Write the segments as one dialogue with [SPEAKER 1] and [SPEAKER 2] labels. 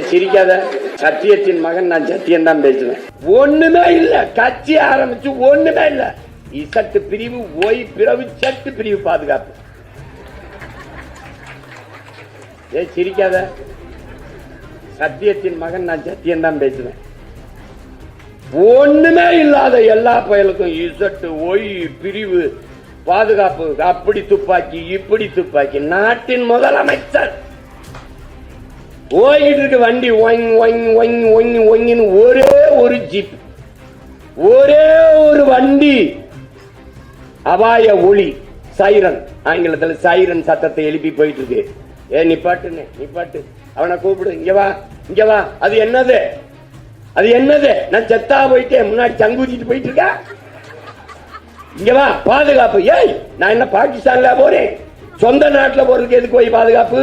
[SPEAKER 1] சிரிக்காத. சத்தியத்தின் மகன் நான் சத்தியம் தான் பேசுவேன். ஒண்ணுமே இல்ல, கட்சி ஆரம்பிச்சு ஒண்ணுமே இல்ல. இசட்டு பிரிவு, ஒய் பிரிவு, சட்டு பிரிவு பாதுகாப்பு. சிரிக்காத. சத்தியத்தின் மகன் நான் சத்தியம் தான் பேசுவேன். ஒண்ணுமே இல்லாத எல்லா பயலுக்கும் இசட்டு, ஒய் பிரிவு, பாதுகாப்பு, அப்படி துப்பாக்கி இப்படி துப்பாக்கி. நாட்டின் முதலமைச்சர் ஓடிட்டு இருக்கு வண்டி, ஒரே ஒரு ஜீப், ஒரே ஒரு வண்டி, அபாய ஒளி, சைரன், ஆங்கிலத்தில் சைரன் சத்தத்தை எழுப்பி போயிட்டு இருக்கு. நிப்பாட்டுன்னு நிப்பாட்டு, அவனை கூப்பிடு, இங்க வா இங்க வா. அது என்னது, அது என்னது? நான் செத்தா போயிட்டேன், முன்னாடி சங்கூச்சிட்டு போயிட்டு இருக்கா. இங்க வா, பாதுகாப்பு. ஏய், நான் என்ன பாகிஸ்தான்ல போறேன்? சொந்த நாட்டில் போறதுக்கு எதுக்கு போய் பாதுகாப்பு?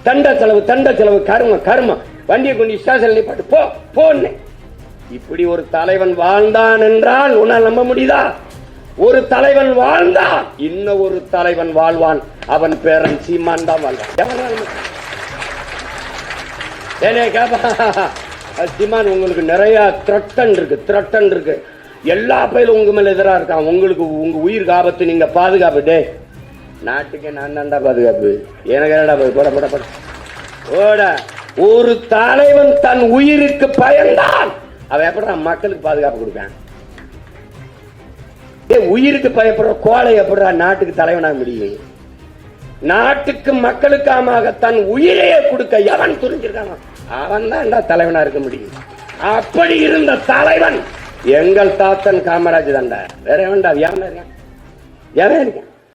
[SPEAKER 1] தண்ட செலவு, கர்மம். வண்டியை கொண்டு ஸ்டேஷன் நிப்பாட்டு, போ போன்னு. இப்படி ஒரு தலைவன் வாழ்ந்தான் என்றால் உன்னால் நம்ப முடியுதா? ஒரு தலைவன் வாழ்ந்தான், இன்னும் ஒரு தலைவன் வாழ்வான். அவன் பேரன் சீமான் தான் வாழ்வான். சீமான், உங்களுக்கு நிறைய த்ரெட்டன் இருக்கு. எல்லா பயிலும் உங்க மேல எதிராக இருக்கான். உங்களுக்கு உங்க உயிர் ஆபத்து, நீங்க பாதுகாப்பு. டே, நாட்டுக்கு நான் தான்டா பாதுகாப்பு. எனக்கு என்னடா போட ஓட. ஒரு தலைவன் தன் உயிருக்கு பயந்தான், அவன் எப்படி மக்களுக்கு பாதுகாப்பு கொடுப்பான்? உயிருக்கு பயப்படுற கோலை எப்படா நாட்டுக்கு தலைவனாக முடியும்? நாட்டுக்கு மக்களுக்காக தன் உயிரையே கொடுக்க எவன் துணிஞ்சிருக்கானோ அவன் தான் தலைவனா இருக்க முடியும். அப்படி இருந்த தலைவன் எங்கள் தாத்தன் காமராஜ் தான்டா. வேற எவன்டா? எவன் இருக்கான்?